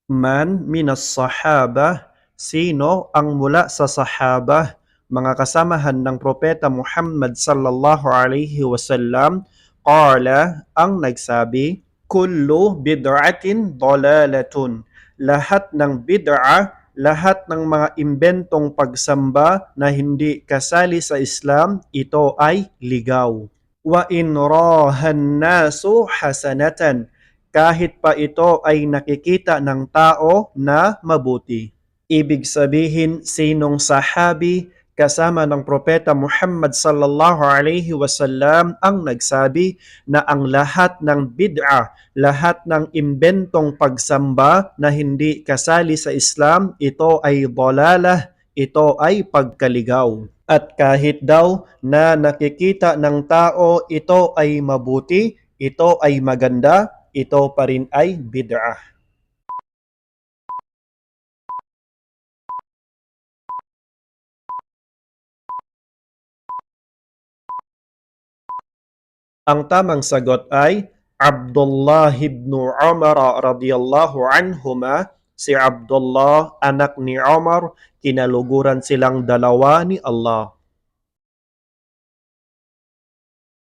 Man minas sahaba, sino ang mula sa sahaba, mga kasamahan ng Propeta Muhammad sallallahu alaihi wasallam, qala, ang nagsabi, kullu bid'atin dalalatun. Lahat ng bid'a, lahat ng mga imbentong pagsamba na hindi kasali sa Islam, ito ay ligaw. Wa in rahan nasu hasanatan, kahit pa ito ay nakikita ng tao na mabuti. Ibig sabihin, sinong sahabi kasama ng Propeta Muhammad sallallahu alaihi wasallam ang nagsabi na ang lahat ng bid'a, lahat ng imbentong pagsamba na hindi kasali sa Islam, ito ay dalalah, ito ay pagkaligaw. At kahit daw na nakikita ng tao ito ay mabuti, ito ay maganda, ito pa rin ay bid'ah. Ang tamang sagot ay Abdullah ibn Umar radiyallahu anhuma, si Abdullah anak ni Umar, kinaluguran silang dalawa ni Allah.